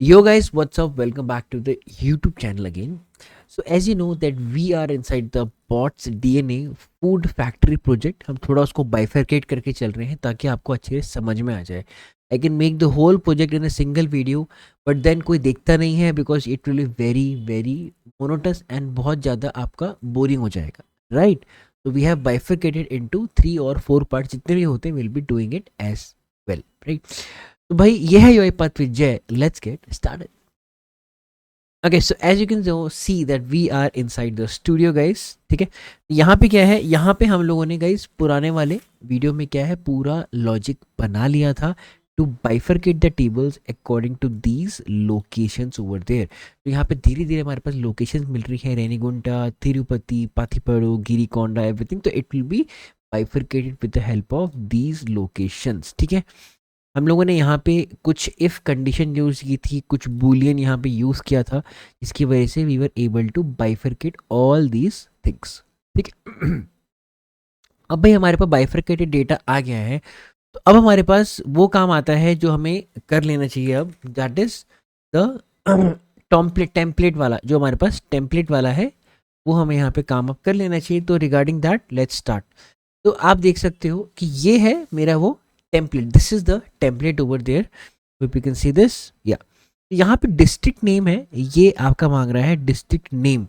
Yo guys, what's up? Welcome back to the YouTube channel again. So as you know that we are inside the Bots DNA Food Factory project. हम थोड़ा उसको bifurcate करके चल रहे हैं ताकि आपको अच्छे से समझ में आ जाए. I can make the whole project in a single video, but then कोई देखता नहीं है because it will be very monotonous and बहुत ज़्यादा आपका बोरिंग हो जाएगा, right? So we have bifurcated into 3 or 4 parts. जितने भी होते हैं we'll be doing it as well, right? तो भाई ये है UiPath with Jay. Let's get started. Okay, so as you can see that we are inside the studio guys. ठीक है, यहाँ पे क्या है, यहाँ पे हम लोगों ने गाइस पुराने वाले वीडियो में क्या है पूरा लॉजिक बना लिया था to bifurcate the tables according to these locations over there. तो यहाँ पे धीरे धीरे हमारे पास लोकेशंस मिल रही है, रेनीगुंटा, तिरुपति, पाथीपड़ू, गिरिकोंडा, एवरीथिंग. तो it will B bifurcated with the help of these locations. ठीक है, हम लोगों ने यहाँ पे कुछ इफ़ कंडीशन यूज़ की थी, कुछ बूलियन यहाँ पे यूज़ किया था, जिसकी वजह से we were able to bifurcate all these things. ठीक है, अब भाई हमारे पास बाइफरकेटेड डेटा आ गया है. तो अब हमारे पास वो काम आता है जो हमें कर लेना चाहिए अब, दैट इज़ द टेम्पलेट वाला. जो हमारे पास टेम्पलेट वाला है वो हमें यहाँ पे काम अप कर लेना चाहिए. तो रिगार्डिंग दैट लेट्स स्टार्ट. तो आप देख सकते हो कि ये है मेरा वो template. This is the template over there. If you can see this, yeah. यहाँ पे डिस्ट्रिक्ट नेम है, ये आपका मांग रहा है डिस्ट्रिक्ट नेम.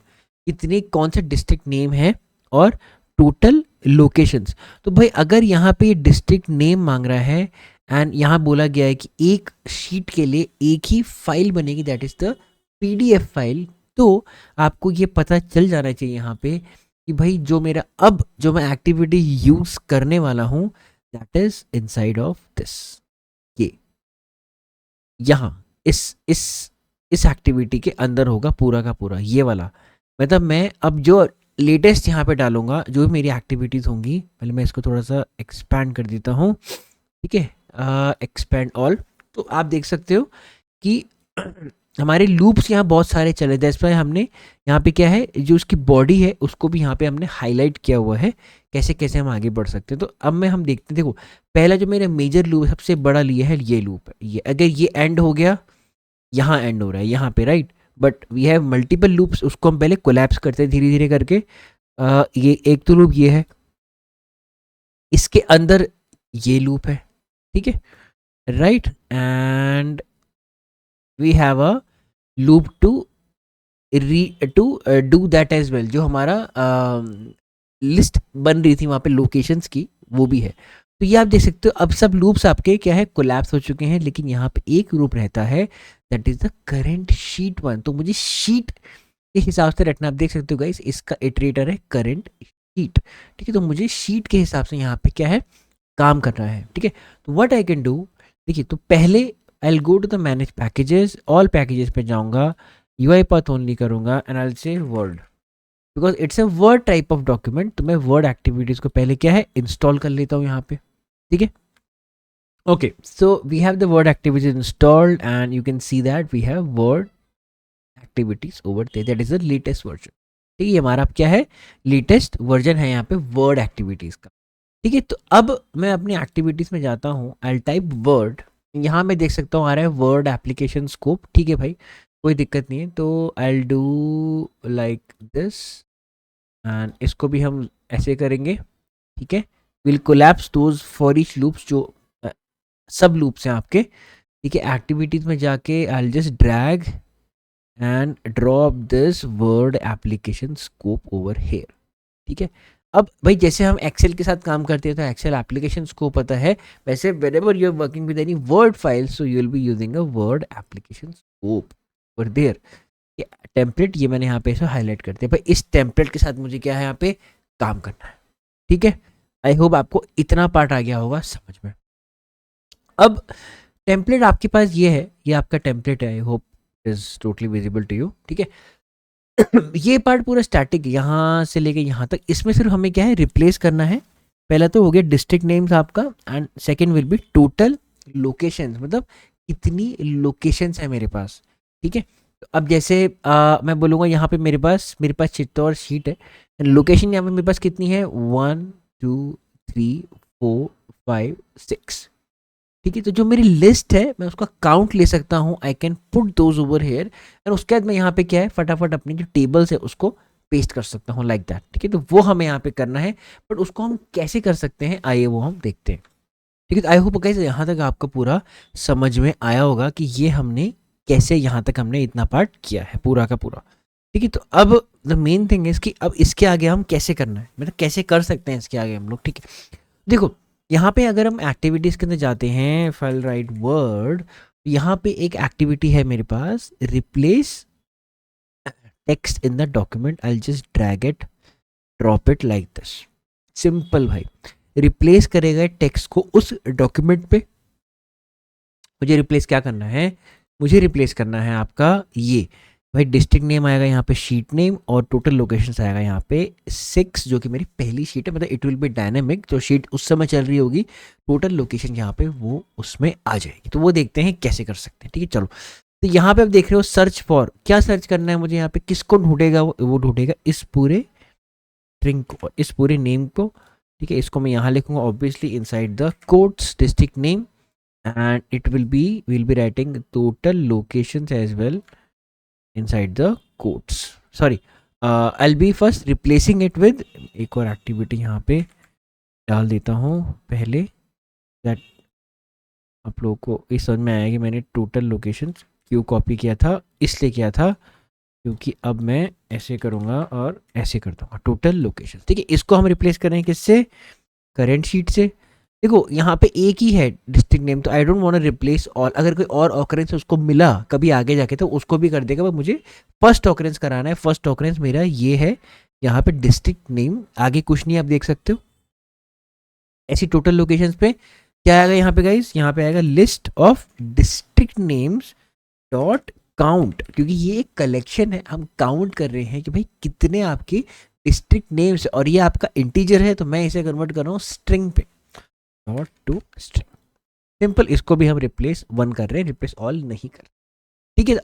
कितने कौन सा डिस्ट्रिक्ट नेम है और टोटल लोकेशंस. तो भाई अगर यहाँ पे डिस्ट्रिक्ट नेम मांग रहा है एंड यहाँ बोला गया है कि एक शीट के लिए एक ही फाइल बनेगी, that is the PDF file. तो आपको ये पता चल जाना चाहिए यहाँ पे कि भाई जो मेरा अब जो मैं एक्टिविटी यूज करने वाला हूँ that is inside of this. ये यहाँ इस एक्टिविटी के अंदर होगा पूरा का पूरा ये वाला. मतलब मैं अब जो लेटेस्ट यहाँ पे डालूंगा, जो मेरी एक्टिविटीज़ होंगी, पहले मैं इसको थोड़ा सा एक्सपैंड कर देता हूँ. ठीक है, एक्सपैंड ऑल. तो आप देख सकते हो कि हमारे लूप्स यहाँ बहुत सारे चले. दैट्स व्हाई हमने यहाँ पे क्या है, जो उसकी बॉडी है उसको भी यहाँ पे हमने हाईलाइट किया हुआ है, कैसे कैसे हम आगे बढ़ सकते हैं. तो अब मैं हम देखते हैं. देखो पहला जो मेरा मेजर लूप सबसे बड़ा लिया है ये लूप है. ये अगर ये एंड हो गया, यहाँ एंड हो रहा है यहाँ पे, right. But we have multiple loops, उसको हम पहले कोलैप्स करते हैं धीरे धीरे करके. ये एक तो लूप ये है, इसके अंदर ये लूप है. ठीक है, right. And we have a loop to do that as well. जो हमारा लिस्ट बन रही थी वहाँ पे लोकेशंस की, वो भी है. तो ये आप देख सकते हो अब सब लूप्स आपके क्या है कोलैप्स हो चुके हैं, लेकिन यहाँ पे एक लूप रहता है, that is the current sheet 1. तो मुझे शीट के हिसाब से रखना. आप देख सकते हो गाइस, इसका इटरेटर है करेंट शीट. ठीक है, तो मुझे शीट के हिसाब से यहाँ पे क्या है काम करना है. ठीक है, तो व्हाट आई कैन डू, देखिए तो पहले I will go to the manage packages, all packages पे जाऊँगा, UiPath ओनली करूँगा and I will say word, because it's a word type of document. तो मैं वर्ड एक्टिविटीज़ को पहले क्या है इंस्टॉल कर लेता हूँ यहाँ पे. ठीक है, okay. So we have the Word activities installed and you can see that we have Word activities over there, that is the latest version. ठीक है, ये हमारा क्या है लेटेस्ट वर्जन है यहाँ पे वर्ड एक्टिविटीज़ का. ठीक है, तो अब मैं अपनी एक्टिविटीज़ में जाता हूँ, आई टाइप वर्ड. यहाँ मैं देख सकता हूँ आ रहा है वर्ड एप्लीकेशन स्कोप. ठीक है भाई, कोई दिक्कत नहीं है. तो I do like this and इसको भी हम ऐसे करेंगे. ठीक है, will collapse those for each loops, जो सब लूप्स हैं आपके. ठीक है, एक्टिविटीज़ में जाके I will just drag and drop this word application scope over here. ठीक है, अब भाई जैसे हम एक्सेल के साथ काम करते हैं तो एक्सेल एप्लीकेशन स्कोप पता है, वैसे whenever you are working with any word file so you will be using a word application scope over there. Template ये मैंने यहाँ पे इसे हाईलाइट करते हैं. भाई इस टेम्पलेट के साथ मुझे क्या है यहाँ पे काम करना है. ठीक है, आई होप आपको इतना पार्ट आ गया होगा समझ में. अब टेम्पलेट आपके पास ये है, ये आपका टेम्पलेट है. I hope is totally visible to you. ठीक है, ये पार्ट पूरा स्टैटिक यहाँ से लेके यहाँ तक. इसमें सिर्फ हमें क्या है रिप्लेस करना है. पहला तो हो गया डिस्ट्रिक्ट नेम्स आपका and second will be total locations, मतलब कितनी लोकेशंस है मेरे पास. ठीक है, तो अब जैसे मैं बोलूँगा यहाँ पे मेरे पास चित्तौड़ शीट है. लोकेशन यहाँ पे मेरे पास कितनी है 1 2 3 4 5 6. ठीक है, तो जो मेरी लिस्ट है मैं उसका काउंट ले सकता हूँ, I can put those over here, और उसके बाद मैं यहाँ पे क्या है फटाफट अपनी जो टेबल्स है उसको पेस्ट कर सकता हूँ लाइक दैट। ठीक है, तो वो हमें यहाँ पे करना है, बट उसको हम कैसे कर सकते हैं आइए वो हम देखते हैं। ठीक है, आई होप गाइस यहाँ तक आपको पूरा समझ में आया होगा कि ये हमने कैसे यहाँ तक हमने इतना पार्ट किया है पूरा का पूरा। ठीक है, तो अब द मेन थिंग इज कि अब इसके आगे हम कैसे करना है, मतलब कैसे कर सकते हैं इसके आगे हम लोग। ठीक है, देखो यहाँ पे अगर हम एक्टिविटीज़ के अंदर जाते हैं, फाइल राइट वर्ड, यहाँ पे एक एक्टिविटी है मेरे पास, replace text in the document, I just drag it drop it like this. Simple भाई, रिप्लेस करेगा टेक्स्ट को उस डॉक्यूमेंट पे। मुझे रिप्लेस क्या करना है, मुझे रिप्लेस करना है आपका ये भाई डिस्ट्रिक्ट नेम आएगा यहाँ पे, शीट नेम, और टोटल लोकेशंस आएगा यहाँ पे 6, जो कि मेरी पहली शीट है, मतलब इट विल बी डायनेमिक, तो शीट उस समय चल रही होगी, टोटल लोकेशन यहाँ पे वो उसमें आ जाएगी। तो वो देखते हैं कैसे कर सकते हैं। ठीक है, चलो, तो यहाँ पे आप देख रहे हो सर्च फॉर, क्या सर्च करना है मुझे यहाँ पे, किसको ढूंढेगा वो ढूंढेगा इस पूरे स्ट्रिंग को और इस पूरे नेम को। ठीक है, इसको मैं यहाँ लिखूंगा obviously inside the quotes district name, and it will be writing total locations as well inside the quotes. Sorry, I'll be first replacing it with एक और एक्टिविटी यहाँ पे डाल देता हूँ पहले, that आप लोगों को इस समझ में आया कि मैंने टोटल लोकेशंस क्यों कॉपी किया था, इसलिए किया था क्योंकि अब मैं ऐसे करूँगा और ऐसे कर दूँगा टोटल लोकेशन। ठीक है, इसको हम रिप्लेस करें किससे, करेंट शीट से। देखो यहाँ पे एक ही है डिस्ट्रिक्ट नेम, तो I don't want to replace all, अगर कोई और ऑकरेंस उसको मिला कभी आगे जाके तो उसको भी कर देगा, बट मुझे फर्स्ट ऑकरेंस कराना है। फर्स्ट ऑकरेंस मेरा ये है यहाँ पे डिस्ट्रिक्ट नेम, आगे कुछ नहीं, आप देख सकते हो। ऐसी टोटल लोकेशंस पे क्या आएगा यहाँ पे गाइस, यहाँ पे आएगा list of district names dot count, क्योंकि ये एक कलेक्शन है, हम काउंट कर रहे हैं कि भाई कितने आपके डिस्ट्रिक्ट नेम्स, और ये आपका इंटीजर है तो मैं इसे कन्वर्ट कर रहा हूँ स्ट्रिंग पे, नॉट टू स्ट्रिंग। सिंपल, इसको भी हम रिप्लेस 1 कर रहे हैं, रिप्लेस ऑल नहीं कर। ठीक है,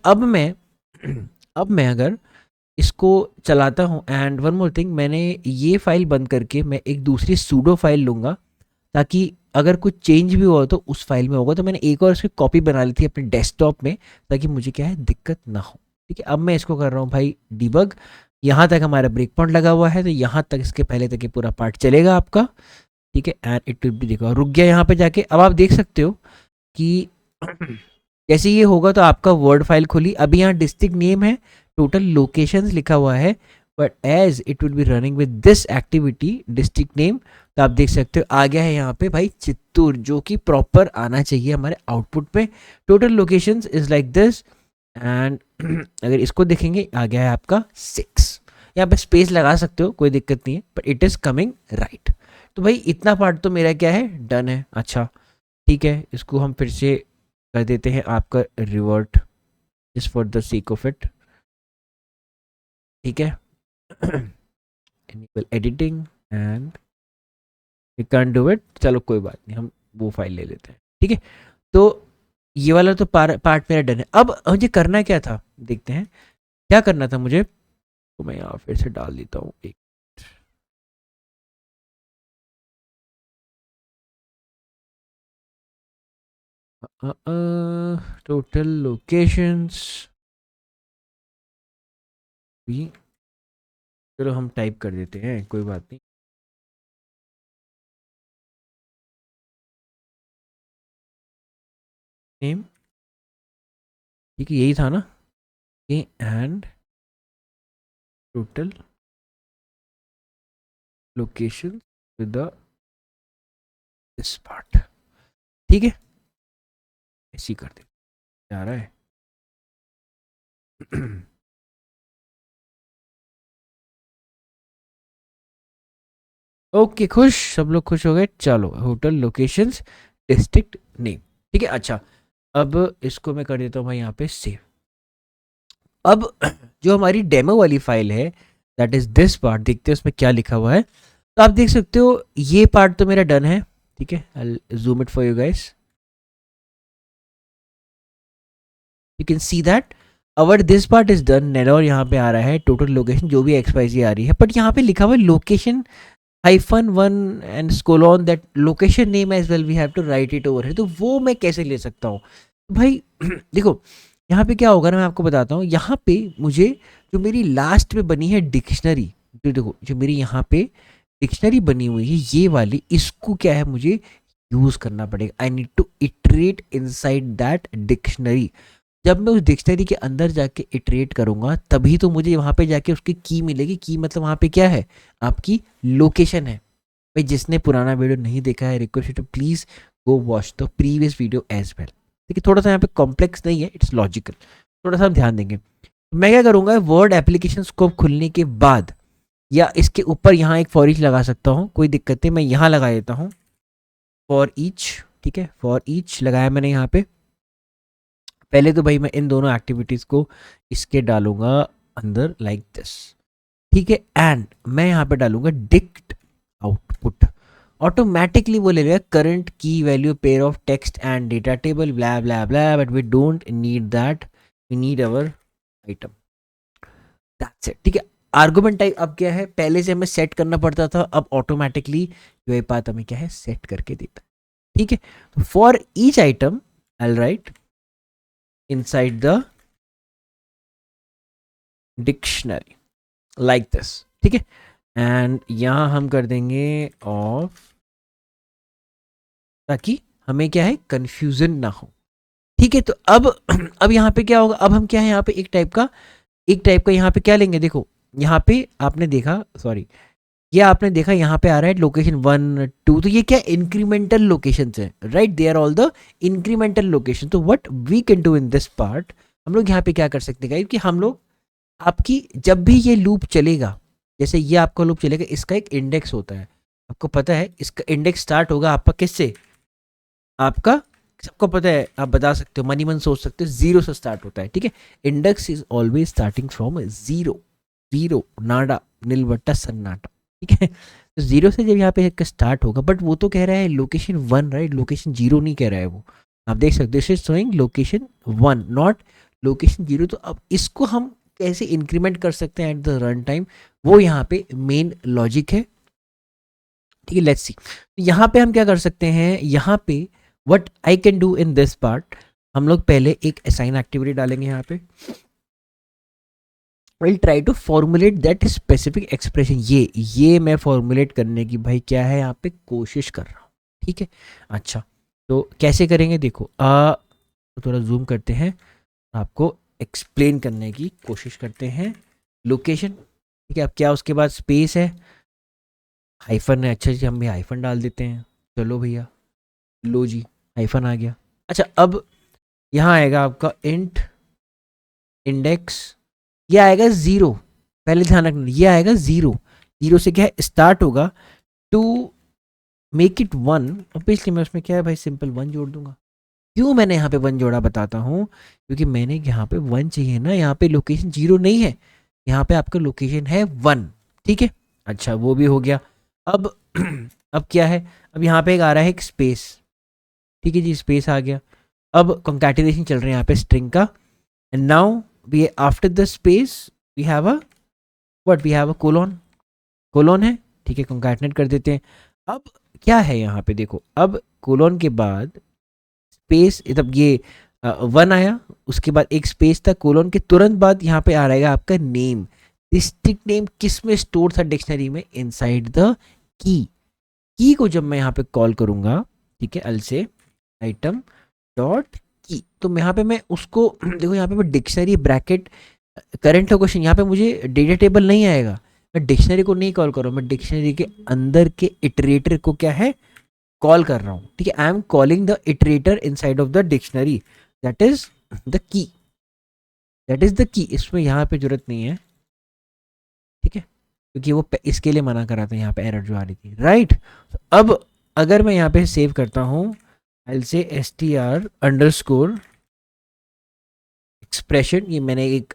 अब मैं अगर इसको चलाता हूँ, एंड वन मोर थिंग, मैंने ये फाइल बंद करके मैं एक दूसरी सूडो फाइल लूँगा, ताकि अगर कुछ चेंज भी हुआ तो उस फाइल में होगा। तो मैंने एक और इसकी कॉपी बना ली थी अपने डेस्कटॉप में, ताकि मुझे क्या है दिक्कत ना हो। ठीक है, अब मैं इसको कर रहा हूँ भाई डिबग, यहाँ तक हमारा ब्रेक पॉइंट लगा हुआ है, तो यहाँ तक इसके पहले तक ये पूरा पार्ट चलेगा आपका। ठीक है, एंड इट विल बी, देखो रुक गया यहाँ पे जाके। अब आप देख सकते हो कि जैसे ये होगा तो आपका वर्ड फाइल खुली, अभी यहाँ डिस्ट्रिक्ट नेम है, टोटल लोकेशंस लिखा हुआ है, but as it will be running with this activity district name, तो आप देख सकते हो आ गया है यहाँ पे भाई चित्तूर, जो कि प्रॉपर आना चाहिए हमारे आउटपुट पे। Total locations is like this, and अगर इसको देखेंगे आ गया है आपका 6। यहाँ पे स्पेस लगा सकते हो, कोई दिक्कत नहीं है, but it is coming right. तो भाई इतना पार्ट तो मेरा क्या है डन है। अच्छा ठीक है, इसको हम फिर से कर देते हैं आपका revert, just for the sake of it. ठीक है, enable editing and we can't do it, चलो कोई बात नहीं, हम वो फाइल ले लेते हैं। ठीक है, तो ये वाला तो पार्ट मेरा डन है। अब मुझे करना क्या था देखते हैं, क्या करना था मुझे, तो मैं यहाँ फिर से डाल देता हूँ एक, टोटल लोकेशंस भी, चलो हम टाइप कर देते हैं, कोई बात नहीं। नेम, ठीक है यही था ना, ये and total location with the this part. ठीक है, ऐसी कर दे जा रहा है। ओके, खुश, सब लोग खुश हो गए। चलो होटल लोकेशंस डिस्ट्रिक्ट नेम, ठीक है। अच्छा, अब इसको मैं कर देता हूँ भाई यहाँ पे सेव। अब जो हमारी डेमो वाली फाइल है, दैट इज दिस पार्ट, देखते हैं उसमें क्या लिखा हुआ है। तो आप देख सकते हो ये पार्ट तो मेरा डन है। ठीक है, I zoom it for you guys, you can see that our this part is done. नेरोर यहाँ पे आ रहा है, टोटल लोकेशन जो भी XYZ आ रही है, बट यहाँ पे लिखा हुआ है location hyphen one and semicolon that location name as well we have to write it over है, तो वो मैं कैसे ले सकता हूँ भाई? देखो यहाँ पे क्या होगा ना, मैं आपको बताता हूँ। यहाँ पे मुझे जो मेरी लास्ट में बनी है डिक्शनरी, जो देखो जो मेरी यहाँ पे डिक्शनरी बनी हुई है ये वाली, इसको क्या है मुझे यूज करना पड़ेगा। I need to iterate inside that dictionary. जब मैं उस डिक्शनरी के अंदर जाके इटरेट करूंगा तभी तो मुझे वहां पे जाके उसकी की मिलेगी। की मतलब वहां पे क्या है, आपकी लोकेशन है। भाई जिसने पुराना वीडियो नहीं देखा है, request to please go watch the previous video as well. देखिए थोड़ा सा यहाँ पे कॉम्प्लेक्स नहीं है, इट्स लॉजिकल, थोड़ा सा हम ध्यान देंगे। मैं क्या करूंगा, वर्ड एप्लीकेशन स्कोप खुलने के बाद या इसके ऊपर यहाँ एक फॉर ईच लगा सकता हूँ, कोई दिक्कत नहीं, मैं यहाँ लगा देता हूँ फॉर ईच। ठीक है, फॉर ईच लगाया मैंने यहाँ पे। पहले तो भाई मैं इन दोनों एक्टिविटीज को इसके डालूंगा अंदर लाइक दिस। ठीक है, एंड मैं यहाँ पे डालूंगा डिक्ट आउटपुट। ऑटोमेटिकली वो ले लेगा करंट की value pair of text and data table blah blah blah, but we don't need that, we need our item, that's it. ठीक है, आर्गुमेंट टाइप अब क्या है, पहले से हमें सेट करना पड़ता था, अब ऑटोमेटिकली यूआईपाथ हमें क्या है सेट करके देता है। ठीक है, तो for each item I will write inside the dictionary like this. ठीक है, एंड यहां हम कर देंगे ऑफ, ताकि हमें क्या है कंफ्यूजन ना हो। ठीक है, तो अब अब यहाँ पे क्या होगा, अब हम क्या है यहाँ पे एक टाइप का यहाँ पे क्या लेंगे, देखो यहाँ पे आपने देखा, सॉरी ये आपने देखा यहाँ पे आ रहा है लोकेशन 1 2, तो ये क्या इंक्रीमेंटल लोकेशन है, right? They are all the incremental location. तो what we can do in this part, हम लोग यहाँ पे क्या कर सकते हैं कि हम लोग आपकी जब भी ये लूप चलेगा, जैसे ये आपका लूप चलेगा, इसका एक इंडेक्स होता है, आपको पता है इसका इंडेक्स स्टार्ट होगा आपका किससे, आपका सबको पता है, आप बता सकते हो, मनी मन सोच सकते हो, जीरो से स्टार्ट होता है। ठीक है, index is always starting from zero, zero नाडा नीलवट्टा सन्नाटा। ठीक है, तो जीरो से जब यहाँ पे स्टार्ट होगा, बट वो तो कह रहा है लोकेशन 1, राइट? लोकेशन 0 नहीं कह रहा है वो, आप देख सकते हो, this is showing location 1 not location 0। तो अब इसको हम कैसे इंक्रीमेंट कर सकते हैं एट द रन टाइम, वो यहाँ पे मेन लॉजिक है। ठीक है, लेट्स सी, तो यहाँ पे हम क्या कर सकते हैं, यहाँ पे what I can do in this part, हम लोग पहले एक असाइन एक्टिविटी डालेंगे यहाँ पे। Will try to formulate that specific expression, ये मैं फॉर्मुलेट करने की भाई क्या है यहाँ पे कोशिश कर रहा हूँ। ठीक है, अच्छा तो कैसे करेंगे, देखो तो थोड़ा जूम करते हैं, आपको एक्सप्लेन करने की कोशिश करते हैं। लोकेशन, ठीक है, अब क्या उसके बाद स्पेस है, हाइफन है, अच्छा जी हम भी हाइफन डाल देते हैं, चलो भैया, लो जी हाइफन आ गया। अच्छा अब यहाँ आएगा आपका इंट इंडेक्स, ये आएगा 0, पहले ध्यान रखना ये आएगा 0, 0 से क्या है स्टार्ट होगा, टू मेक इट 1, अब इसलिए मैं उसमें क्या है भाई सिंपल 1 जोड़ दूंगा। क्यों मैंने यहाँ पे 1 जोड़ा बताता हूँ, क्योंकि मैंने यहाँ पे 1 चाहिए ना, यहाँ पे लोकेशन 0 नहीं है, यहाँ पे आपका लोकेशन है 1। ठीक है, अच्छा वो भी हो गया। अब अब क्या है, अब यहाँ पे एक आ रहा है एक स्पेस, ठीक है जी स्पेस आ गया। अब कंकैटिनेशन चल रहे हैं यहाँ पे स्ट्रिंग का, and now we after the space we have a what, we have a colon, colon है। ठीक है, कंकैटिनेट कर देते हैं। अब क्या है यहाँ पे देखो, अब कोलोन के बाद स्पेस, तब ये 1 आया, उसके बाद एक स्पेस था, कोलोन के तुरंत बाद यहाँ पे आ रहेगा आपका नेम। डिस्ट्रिक्ट नेम किस में स्टोर था डिक्शनरी में, इनसाइड द की। की को जब मैं यहाँ पे कॉल करूंगा, ठीक है, अल से आइटम डॉट की, तो यहाँ पे मैं उसको देखो यहाँ पे मैं डिक्शनरी ब्रैकेट करंट लोकेशन, यहाँ पे मुझे डेटा टेबल नहीं आएगा, मैं डिक्शनरी को नहीं कॉल कर रहा हूँ, मैं डिक्शनरी के अंदर के इटरेटर को क्या है कॉल कर रहा हूँ। ठीक है, I am calling the iterator inside of the dictionary, that is the key, that is the key, इसमें यहाँ पे जरूरत नहीं है। ठीक है, क्योंकि वो इसके लिए मना कर रहा था, यहाँ पे एरर जो आ रही थी, राइट? अब अगर मैं यहाँ पे सेव करता हूँ, आई विल से str_underscore एक्सप्रेशन, ये मैंने एक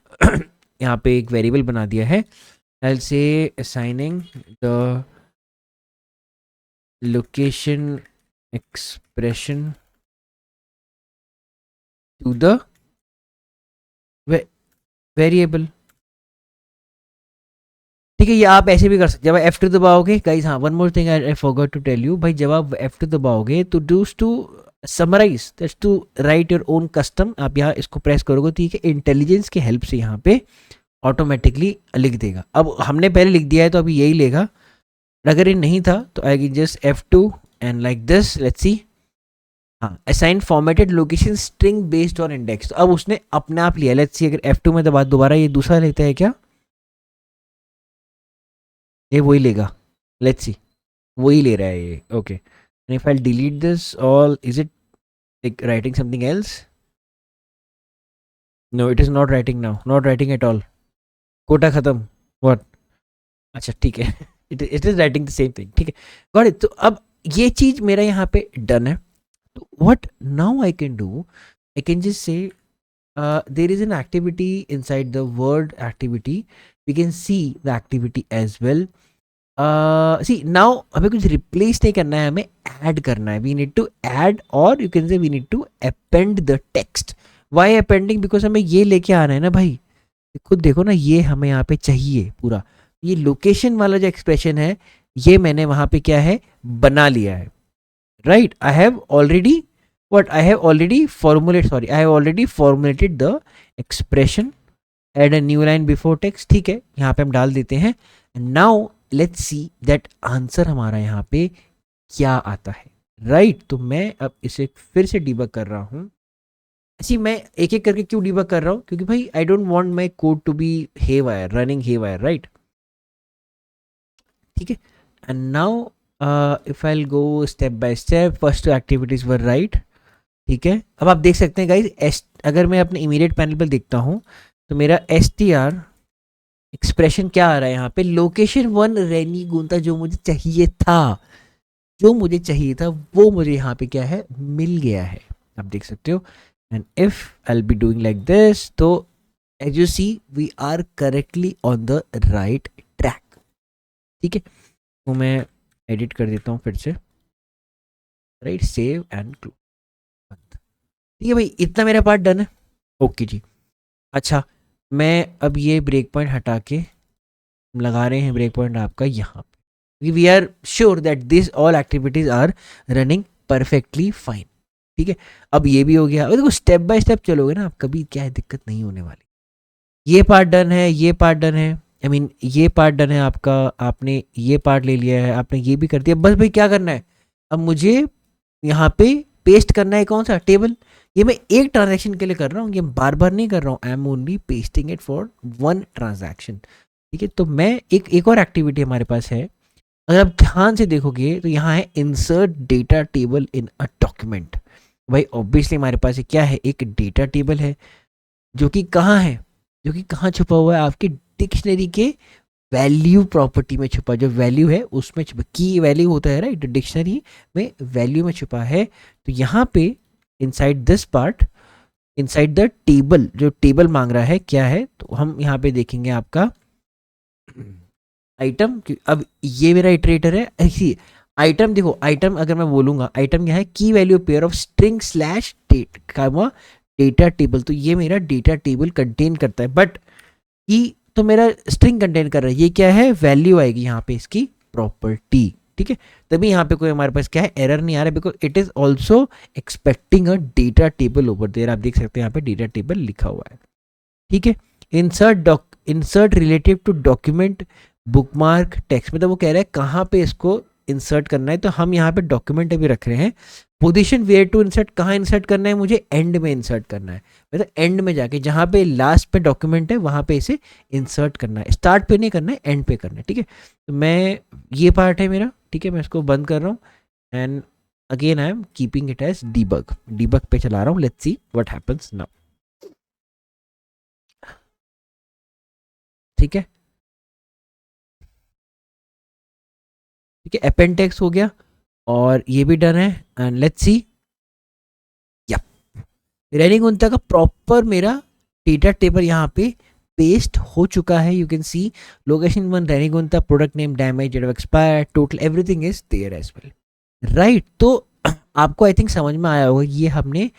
यहाँ पे एक वेरिएबल बना दिया है, I will say assigning the location expression to the variable. ठीक ठीक है, ये आप ऐसे भी कर सकते हैं। जब आप F2 दबाओगे गाइस, हाँ one more thing I forgot to tell you भाई, जब आप F2 दबाओगे तो does to summarize, that's to write your own custom, आप यहाँ इसको प्रेस करोगे, ठीक है, इंटेलिजेंस की हेल्प से यहाँ पे ऑटोमेटिकली लिख देगा। अब हमने पहले लिख दिया है तो अभी यही लेगा, अगर ये नहीं था तो I can just F2 and like this, let's see. हाँ, assign formatted location string based on index, तो अब उसने अपने आप लिया। लेट्स सी अगर F2 में दबा दोबारा ये दूसरा लेता है क्या, ये वही लेगा, लेट्स सी वही ले रहा है ये, okay. And if I delete this all, is it like writing something else? No, it is not writing now, not writing at all. Quota खत्म, what? अच्छा ठीक है, it is writing the same thing, ठीक है, got it। तो अब ये चीज मेरा यहाँ पे डन है। तो what now I can do, I can just say there is an activity inside the word activity, we can see the activity as well। See now हमें कुछ रिप्लेस नहीं करना है, हमें ऐड करना है। वी नीड टू ऐड, और you can say we need to append the text. Why appending, because हमें ये लेके आना है ना भाई, खुद देखो ना, ये हमें यहाँ पे चाहिए पूरा। ये लोकेशन वाला जो एक्सप्रेशन है, ये मैंने वहाँ पे क्या है बना लिया है, right. I have already what I have already formulated, sorry I have already formulated the expression, add a new line before text, ठीक है, यहाँ पे हम डाल देते हैं। now let's see that answer हमारा यहाँ पे क्या आता है, राइट। तो मैं अब इसे फिर से डिबग कर रहा हूँ। ऐसी मैं एक एक करके क्यों डिबग कर रहा हूँ, क्योंकि भाई I don't want my code to be haywire, running haywire, right, ठीक है। And now if I will go step by step, first activities were right, ठीक है। अब आप देख सकते हैं गाइज, अगर मैं अपने इमीडिएट पैनल पर देखता हूँ तो मेरा str एक्सप्रेशन क्या आ रहा है यहाँ पे, लोकेशन 1 रेनीगुंता, जो मुझे चाहिए था, जो मुझे चाहिए था वो मुझे यहाँ पे क्या है मिल गया है, आप देख सकते हो। And if I will be doing like this, तो as you see we are correctly on the right track, ठीक है। तो मैं एडिट कर देता हूँ फिर से, राइट, सेव एंड क्लोज, ठीक है भाई, इतना मेरा पार्ट डन है, ओके जी। अच्छा, मैं अब ये ब्रेक पॉइंट हटा के लगा रहे हैं ब्रेक पॉइंट आपका यहाँ पे, we are sure that this all activities are running perfectly fine, ठीक है। अब ये भी हो गया। अब देखो स्टेप बाय स्टेप चलोगे ना आप, कभी क्या है दिक्कत नहीं होने वाली। ये पार्ट डन है, ये पार्ट डन है, आई मीन ये पार्ट डन है आपका, आपने ये पार्ट ले लिया है, आपने ये भी कर दिया। बस भाई क्या करना है, अब मुझे यहाँ पे पेस्ट करना है कौन सा टेबल। ये मैं एक ट्रांजैक्शन के लिए कर रहा हूँ, ये बार बार नहीं कर रहा हूँ, I am only pasting it for one transaction, ठीक है। तो मैं एक और एक्टिविटी हमारे पास है, अगर आप ध्यान से देखोगे तो यहाँ है insert data table in a document. भाई ऑब्वियसली हमारे पास क्या है, एक डेटा टेबल है जो कि कहाँ है, जो कि कहाँ छुपा हुआ है, आपके डिक्शनरी के वैल्यू प्रॉपर्टी में छुपा, जो वैल्यू है उसमें छुपा, की वैल्यू होता है राइट, डिक्शनरी में वैल्यू में छुपा है। तो यहाँ पे inside this part, inside the table, जो टेबल मांग रहा है क्या है, तो हम यहाँ पे देखेंगे आपका आइटम। अब ये मेरा इटरेटर है, ऐसी आइटम देखो, आइटम अगर मैं बोलूँगा, आइटम क्या है, की value pair of string slash data table. तो ये मेरा डेटा टेबल कंटेन करता है, बट की तो मेरा स्ट्रिंग कंटेन कर रहा है, ये क्या है वैल्यू आएगी यहाँ पे इसकी प्रॉपर्टी, ठीक है। तभी यहाँ पे कोई हमारे पास क्या है एरर नहीं आ रहा है, because it is also expecting a data table over there. आप देख सकते हैं यहाँ पे डेटा टेबल लिखा हुआ है, ठीक है। Insert relative to document bookmark text, मतलब वो कह रहा है कहाँ पे इसको इंसर्ट करना है, तो हम यहाँ पे डॉक्यूमेंट अभी रख रहे हैं। पोजीशन वेयर टू इंसर्ट, कहाँ इंसर्ट करना है, मुझे एंड में इंसर्ट करना है, मतलब एंड में जाके जहाँ पे लास्ट पे डॉक्यूमेंट है वहाँ पे इसे इंसर्ट करना है, स्टार्ट पे नहीं करना है, एंड पे करना है, ठीक है। तो मैं ये पार्ट है मेरा, ठीक है, मैं इसको बंद कर रहा हूँ and again I am keeping it as debug, debug पे चला रहा हूँ, let's see what happens now, ठीक है, ठीक है। अपेंडेक्स हो गया और ये भी डन है एंड लेट्स सी, रेनिगुंता का प्रॉपर मेरा डेटा टेबल यहाँ पे पेस्ट हो चुका है। You can see location 1 Renigunta, product name damage, date of expire, total everything is there as well, right. तो आपको आई थिंक समझ में आया होगा ये हमने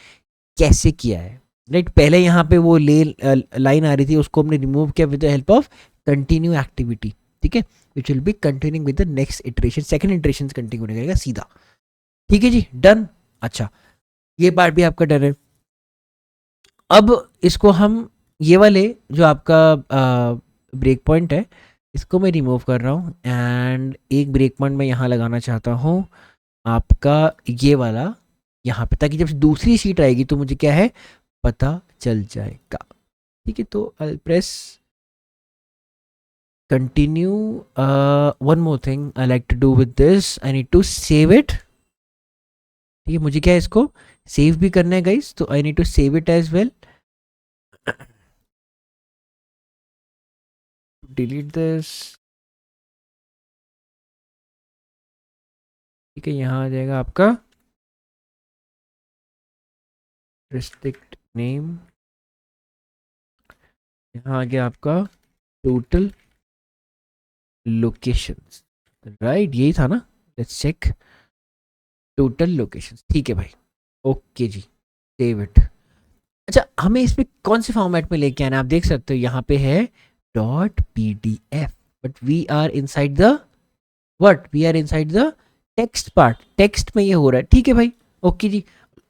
कैसे किया है, राइट। पहले यहाँ पे वो लाइन आ रही थी, उसको हमने रिमूव किया with the help of continue activity, ठीक है, which will be continuing with the next iteration, second iteration continue करेगा सीधा। ठीक है जी, डन। अच्छा, ये पार्ट भी आपका डन है। अब इसको हम, ये वाले जो आपका ब्रेक पॉइंट है, इसको मैं रिमूव कर रहा हूँ एंड एक ब्रेक पॉइंट मैं यहाँ लगाना चाहता हूँ आपका ये वाला यहाँ पे, ताकि जब दूसरी शीट आएगी तो मुझे क्या है पता चल जाएगा। ठीक है, तो I press continue. One more thing I like to do with this, I need to save it. ठीक है, मुझे क्या है इसको सेव भी करना है गाइस, तो I need to save it as well. Delete this. ठीक है, यहाँ आ जाएगा आपका रिस्ट्रिक्ट नेम, यहाँ आ गया आपका टोटल लोकेशंस, राइट, यही था ना, लेट्स चेक टोटल लोकेशंस। ठीक है भाई, ओके जी, सेव इट। अच्छा, हमें इसमें कौन से फॉर्मेट में लेके आना है, आप देख सकते हो यहाँ पे है dot pdf, but we are inside the what, we are inside the text part, text में ये हो रहा है। ठीक है भाई, ओके जी,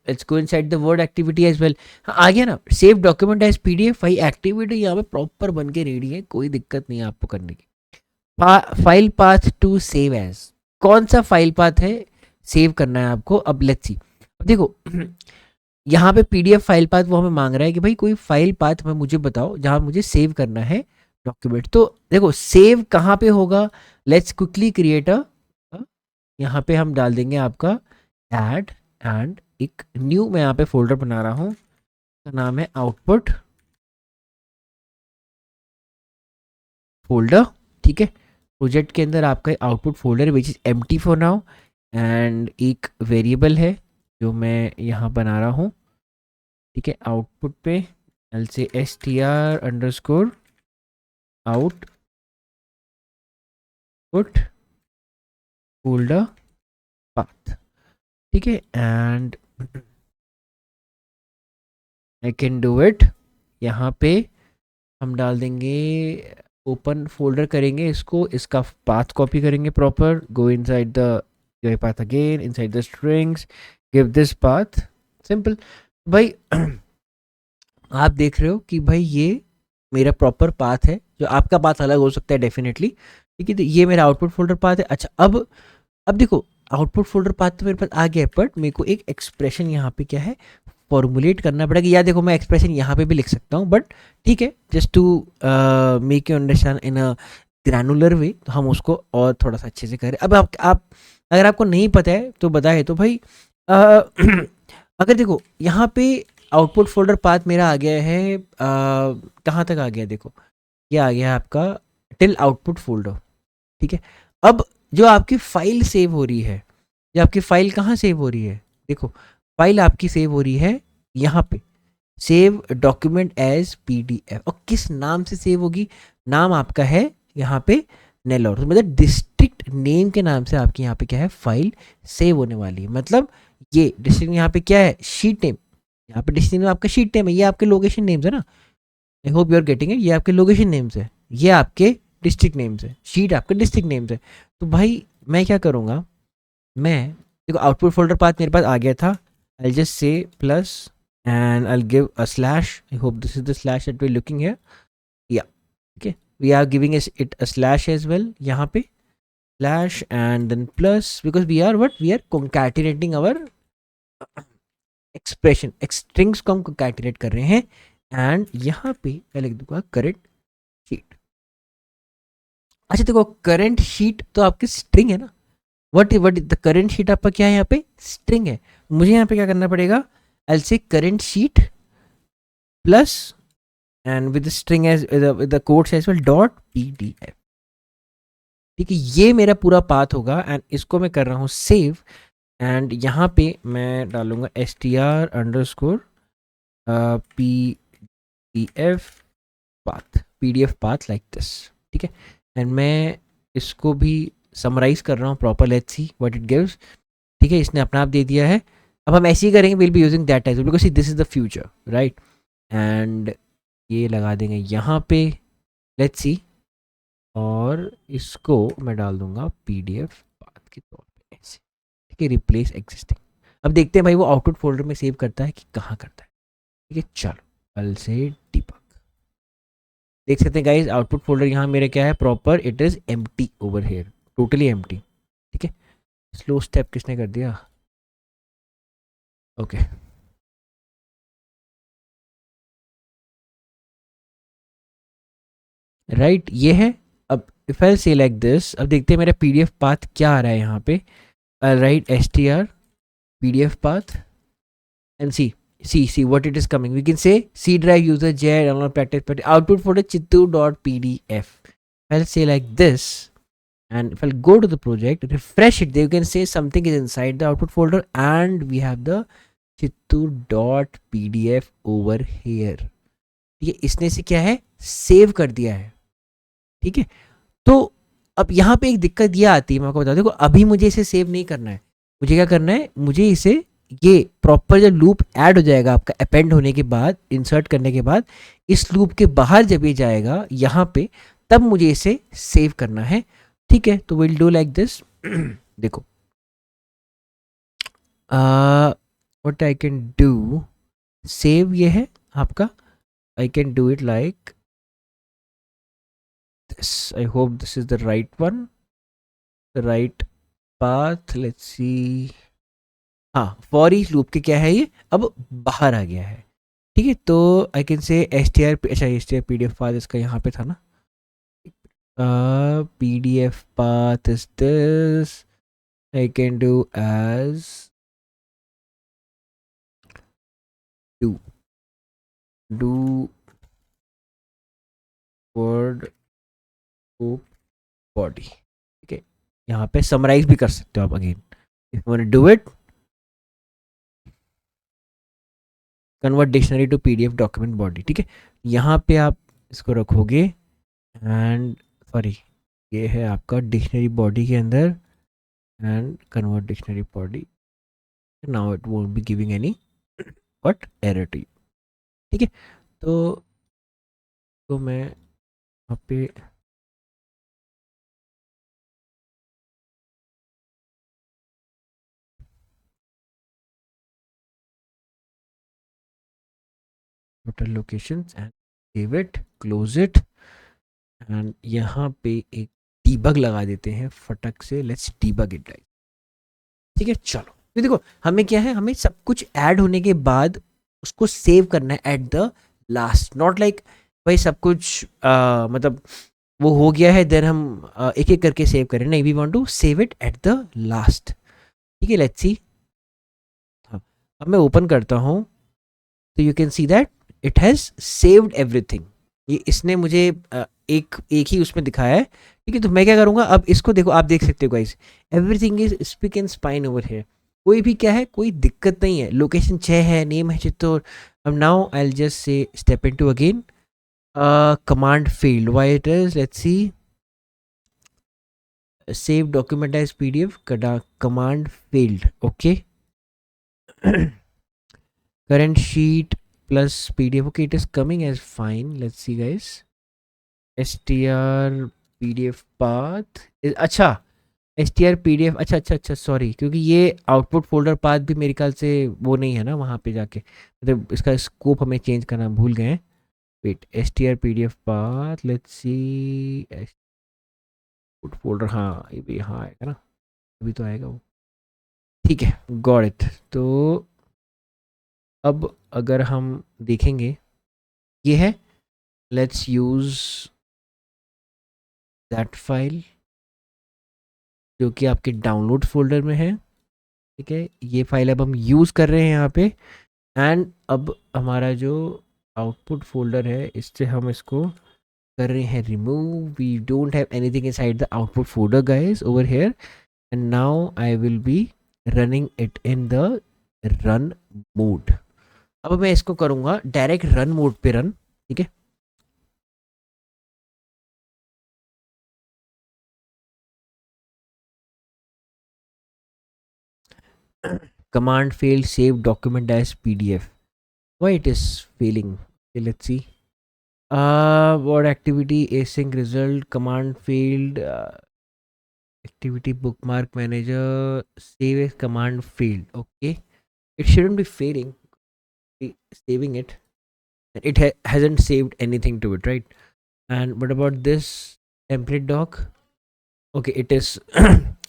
let's go inside the Word activity as well. हाँ, आ गया ना, सेव डॉक्यूमेंट एज पीडीएफ। भाई एक्टिविटी यहाँ पे प्रॉपर बन के रेडी है, कोई दिक्कत नहीं है आपको करने की। File path to save as, कौन सा फाइल पाथ है सेव करना है आपको, अब लेट्स सी। अब देखो यहाँ पे पीडीएफ फाइल पाथ वो हमें मांग रहा है कि भाई कोई फाइल पाथ में मुझे बताओ जहाँ मुझे सेव करना है डॉक्यूमेंट। तो देखो सेव कहाँ पे होगा, लेट्स क्विकली क्रिएट अ, यहाँ पे हम डाल देंगे आपका ऐड एंड एक न्यू, मैं यहाँ पे फोल्डर बना रहा हूँ, का नाम है आउटपुट फोल्डर। ठीक है, प्रोजेक्ट के अंदर आपका output folder which is empty for now, and एक वेरिएबल है जो मैं यहाँ बना रहा हूँ। ठीक है, आउटपुट पे एल से str_out पुट फोल्डर पाथ। ठीक है, and I can do it, यहाँ पे हम डाल देंगे ओपन फोल्डर करेंगे इसको, इसका पाथ कॉपी करेंगे proper, go inside the path again, inside the strings, give this path, simple. भाई आप देख रहे हो कि भाई ये मेरा प्रॉपर पाथ है, जो आपका पाथ अलग हो सकता है डेफिनेटली। ठीक है, तो ये मेरा आउटपुट फोल्डर पाथ है। अच्छा, अब देखो आउटपुट फोल्डर पाथ तो मेरे पास आ गया है, बट मेरे को एक एक्सप्रेशन यहाँ पे क्या है फॉर्मुलेट करना पड़ेगा। या देखो मैं एक्सप्रेशन यहाँ पे भी लिख सकता हूँ, बट ठीक है, just to make you understand in a granular way, तो हम उसको और थोड़ा सा अच्छे से करें। अब आप अगर आपको नहीं पता है तो बताए तो भाई अगर देखो यहाँ पे आउटपुट फोल्डर पाथ मेरा आ गया है, कहाँ तक आ गया देखो, ये आ गया आपका टिल आउटपुट फोल्डर। ठीक है, अब जो आपकी फाइल सेव हो रही है, जो आपकी फाइल कहाँ सेव हो रही है, देखो फाइल आपकी सेव हो रही है यहाँ पे, सेव डॉक्यूमेंट एज पीडीएफ, और किस नाम से सेव होगी, नाम आपका है यहाँ पे नेलोर, मतलब डिस्ट्रिक्ट नेम के नाम से आपकी यहाँ पे क्या है फाइल सेव होने वाली है। मतलब ये डिस्ट्रिक्ट यहाँ पे क्या है शीट नेम, यहाँ पे डिस्ट्रिक्ट नेम आपका शीट नेम है, ये आपके लोकेशन नेम्स है ना, I hope you are getting it, ये आपके लोकेशन नेम्स है, ये आपके डिस्ट्रिक्ट नेम्स है, शीट आपका डिस्ट्रिक्ट नेम्स है। तो भाई मैं क्या करूँगा, मैं देखो आउटपुट फोल्डर पाथ मेरे पास आ गया था, I just say plus and I give a slash, I hope this is the slash that we are looking here, या okay we are giving it a slash as well, यहाँ पे slash and then plus, because we are what, we are concatenating our expression, strings को हम concatenate कर रहे हैं। And यहाँ पे मैं लिख दूंगा करेंट शीट। अच्छा देखो करंट शीट तो आपकी स्ट्रिंग है ना, वट द करंट शीट आपका क्या है यहाँ पे स्ट्रिंग है, मुझे यहाँ पे क्या करना पड़ेगा, I say current sheet plus and with string as with the codes as well dot PDF. ठीक है, ये मेरा पूरा पाथ होगा एंड इसको मैं कर रहा हूँ सेव, एंड यहाँ पे मैं डालूंगा str_pdf पाथ लाइक दिस। ठीक है, एंड मैं इसको भी समराइज कर रहा हूँ proper, let's see what it gives. ठीक है, इसने अपना आप दे दिया है, अब हम ऐसे ही करेंगे, will be using that as because this is the future right. एंड ये लगा देंगे यहाँ पे, लेट्स सी, और इसको मैं डाल दूंगा पीडीएफ पाथ के तौर पे ऐसे, ठीक है, रिप्लेस एग्जिस्टिंग। अब देखते हैं भाई वो आउटपुट फोल्डर में सेव करता है कि कहाँ करता है। ठीक है, चलो अल से डीबग। देख सकते हैं गाइस आउटपुट फोल्डर यहाँ मेरे क्या है, proper it is empty over here, totally empty. ठीक है, स्लो स्टेप किसने कर दिया, ओके राइट, ये है। अब इफ आई से लाइक दिस, अब देखते हैं मेरा पीडीएफ पाथ क्या आ रहा है यहाँ पे। Right S T are PDF path and see what it is coming. We can say C drive user j download practice but output folder chittu.pdf. I'll say like this, and if I'll go to the project, refresh it, there you can say something is inside the output folder and we have the chittu.pdf over here. ठीक है, इसने से क्या है, save कर दिया है। ठीक है, तो अब यहाँ पे एक दिक्कत ये आती है, मैं आपको बता दूं, देखो अभी मुझे इसे सेव नहीं करना है। मुझे क्या करना है, मुझे इसे, ये प्रॉपर जब लूप ऐड हो जाएगा आपका अपेंड होने के बाद, इंसर्ट करने के बाद, इस लूप के बाहर जब ये जाएगा यहाँ पे, तब मुझे इसे सेव करना है। ठीक है, तो विल डू लाइक दिस। देखो what I can do, save ये है आपका, आई can do it like this. I hope this is the right one, the right path. Let's see. हाँ, फॉर ईच लूप के क्या है, ये अब बाहर आ गया है। ठीक है, तो I can say S T R, अच्छा S T R P D F path इसका यहाँ पे था ना, P D F path is this, I can do as do do word body. ठीक है, यहाँ पे समराइज भी कर सकते हो आप again, if you want to do it, convert dictionary to PDF document body. ठीक है, यहाँ पे आप इसको रखोगे एंड सॉरी, ये है आपका डिक्शनरी बॉडी के अंदर, and convert dictionary body, now it won't be giving any but error to you. ठीक है, तो मैं यहाँ पे total locations and save it, close it, and यहाँ पे एक डीबग लगा देते हैं फटक से, लेट्स डीबग इट गाइस। ठीक है, चलो तो देखो हमें क्या है, हमें सब कुछ ऐड होने के बाद उसको सेव करना है eight the last, not like भाई सब कुछ मतलब वो हो गया है देन हम एक एक करके सेव करें, नहीं, we want to save it at the last. ठीक है, लेट्स सी। हाँ, अब मैं ओपन करता हूँ तो you can see that it has saved everything. ये इसने मुझे एक एक ही उसमें दिखाया है। ठीक है, तो मैं क्या करूँगा, अब इसको देखो, आप देख सकते हो guys, everything is speak and spine over here, कोई भी क्या है, कोई दिक्कत नहीं है, लोकेशन 6 है, नेम है चित्तौड़। अब now I will just say step into again command failed, why it is, let's see, save document as pdf, command failed, okay. Current sheet plus pdf, okay, it is coming as fine, let's see guys, str pdf path is, अच्छा str pdf, अच्छा अच्छा अच्छा sorry, क्योंकि ये output folder path भी मेरे ख्याल से वो नहीं है ना वहाँ पे जाके, मतलब इसका स्कोप हमें चेंज करना भूल गए हैं। Wait, str pdf path, let's see, output folder, हाँ ये भी यहाँ आएगा ना, अभी तो आएगा वो। ठीक है, गॉट इट। तो अब अगर हम देखेंगे, ये है, लेट्स यूज़ दैट फाइल जो कि आपके डाउनलोड फोल्डर में है। ठीक है, ये फाइल अब हम यूज़ कर रहे हैं यहाँ पे, एंड अब हमारा जो आउटपुट फोल्डर है इससे हम इसको कर रहे हैं remove, we don't have anything inside the output folder guys over here, and now I will be running it in the run mode. अब मैं इसको करूँगा डायरेक्ट रन मोड पे रन। ठीक है, command failed, save document as pdf, why it is failing, okay, let's see, what activity async result command field activity bookmark manager save as command field. Okay, it shouldn't be failing, be saving it. It hasn't saved anything to it, right? And what about this template doc? Okay, it is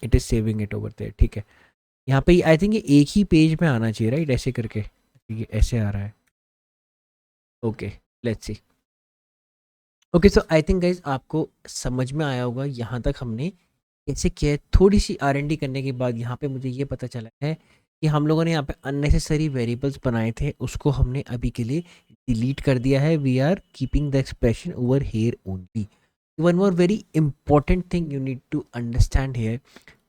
it is saving it over there. ठीक है, यहाँ पे I think ये एक ही page में आना चाहिए, right? ऐसे करके ये ऐसे आ रहा है. Okay, let's see. Okay, so I think guys आपको समझ में आया होगा यहाँ तक हमने कैसे किया है. थोड़ी सी R&D करने के बाद यहाँ पे मुझे ये पता चला है कि हम लोगों ने यहाँ पे अननेसेसरी वेरिएबल्स बनाए थे, उसको हमने अभी के लिए डिलीट कर दिया है. We are keeping the expression over here only. One more very important thing you need to understand here,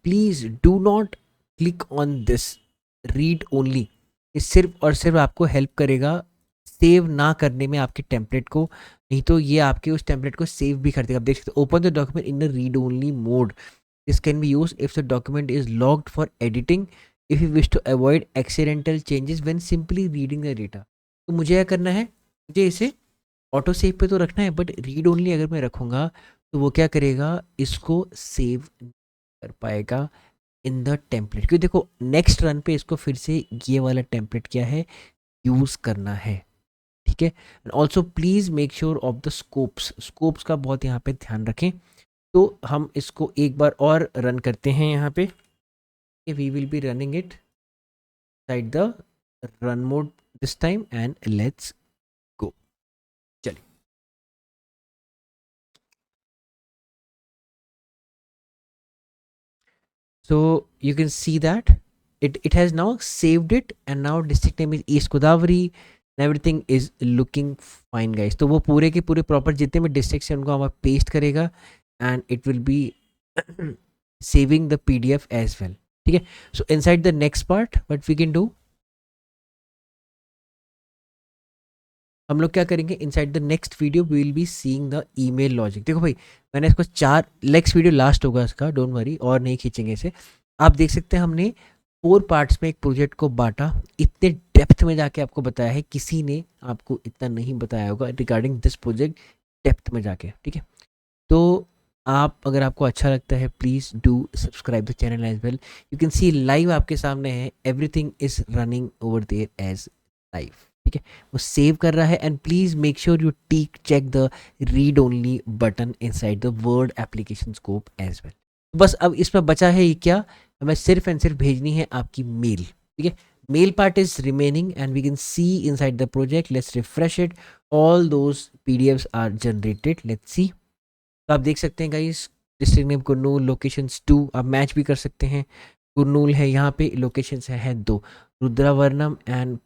please do not click on this read only. ये सिर्फ और सिर्फ आपको हेल्प करेगा सेव ना करने में आपके टेम्पलेट को, नहीं तो ये आपके उस टेम्पलेट को सेव भी कर देगा. आप देख सकते हो, open the document in the read only mode. This can be use if the document is locked for editing, if you wish to avoid accidental changes when simply reading the data. तो मुझे क्या करना है, मुझे इसे auto save पे तो रखना है, बट रीड ओनली अगर मैं रखूँगा तो वो क्या करेगा, इसको सेव कर पाएगा इन द टेम्पलेट. क्योंकि देखो नेक्स्ट रन पे इसको फिर से ये वाला टेम्पलेट क्या है, यूज़ करना है. ठीक है. And also please make sure of the scopes का बहुत यहाँ पे ध्यान रखें. तो हम इसको एक बार और रन करते हैं यहाँ पे. We will be running it side the run mode this time and let's go. चलिए. So you can see that it has now saved it, and now district name is East Godavari and everything is looking fine guys. तो वो पूरे के पूरे proper जितने भी district हैं उनको हमारा पेस्ट करेगा and it will be saving the PDF as well. ठीक है. So inside the next part what we can do, हम लोग क्या करेंगे, inside the next video we will be seeing the email logic. देखो भाई, मैंने इसको चार, नेक्स्ट वीडियो लास्ट होगा इसका, डोंट वरी, और नहीं खींचेंगे इसे. आप देख सकते हैं हमने 4 पार्ट्स में एक प्रोजेक्ट को बांटा. इतने डेप्थ में जाके आपको बताया है, किसी ने आपको इतना नहीं बताया होगा रिगार्डिंग दिस प्रोजेक्ट डेप्थ में जाके. ठीक है. तो आप, अगर आपको अच्छा लगता है, please do subscribe the channel as well. You can see live आपके सामने है, everything is running over there as live. ठीक है. वो सेव कर रहा है. And please make sure you check the read only button inside the Word application scope as well. बस अब इसमें बचा है ये क्या, हमें सिर्फ एंड सिर्फ भेजनी है आपकी मेल. ठीक है. Mail part is remaining and we can see inside the project. Let's refresh it. All those PDFs are generated. Let's see. तो आप देख सकते हैं guys, district name Kurnool, locations 2, आप मैच भी कर सकते हैं. कुरनूल है, यहाँ पे लोकेशंस है 2, Rudravaram and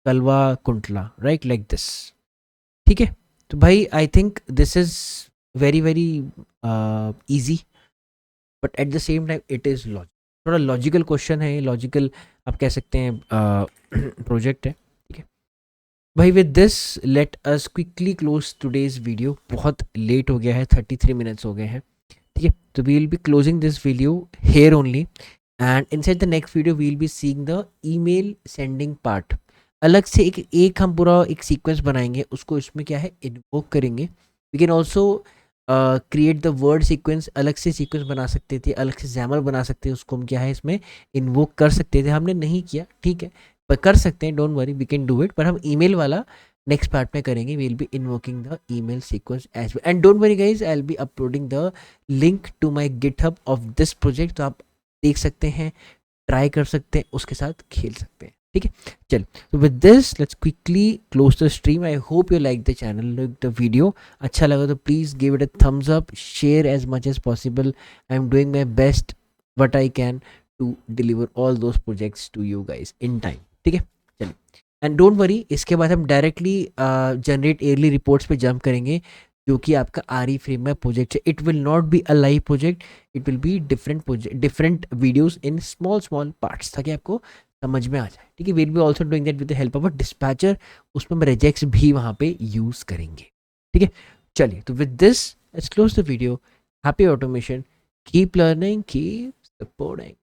Kalvakuntla, right, like this. ठीक है. तो भाई I think this is very very easy, but at the same time it is logic. थोड़ा लॉजिकल क्वेश्चन है, लॉजिकल आप कह सकते हैं प्रोजेक्ट है. ठीक है भाई. With this let us quickly close today's video. बहुत लेट हो गया है, 33 मिनट्स हो गए हैं. ठीक है. तो we will be closing this video here only, and inside the next video we will be seeing the email sending part. अलग से एक हम पूरा एक सीक्वेंस बनाएंगे, उसको इसमें क्या है, इन्वोक करेंगे. We can also create the Word sequence, अलग से सीक्वेंस बना सकते थे, अलग से जैमल बना सकते हैं, उसको हम क्या है इसमें इन्वोक कर सकते थे. हमने नहीं किया, ठीक है, पर कर सकते हैं, don't worry, we can do it. पर हम ईमेल वाला नेक्स्ट पार्ट में करेंगे. We will be invoking the email sequence as well. And don't worry guys, I will be uploading the link to my GitHub of this project. तो आप देख सकते हैं, ट्राई कर सकते हैं, उसके साथ खेल सकते हैं. ठीक है. चल, तो with this let's quickly close the stream. I hope you like the channel, like the video. अच्छा लगा तो please give it a thumbs up, share as much as possible. I am doing my best what I can to deliver all those projects to you guys in time. ठीक है. चलिए. And don't worry, इसके बाद हम directly generate yearly reports पे jump करेंगे, जो कि आपका RE फ्रेम में प्रोजेक्ट है. It will not be a live project, it will be different videos in small parts, ताकि आपको समझ में आ जाए. ठीक है. Will be also doing that with the help of a dispatcher. उसमें हम रेजेक्ट्स भी वहाँ पे यूज़ करेंगे. ठीक है. चलिए, तो with this let's close the video. Happy automation. Keep learning, keep supporting.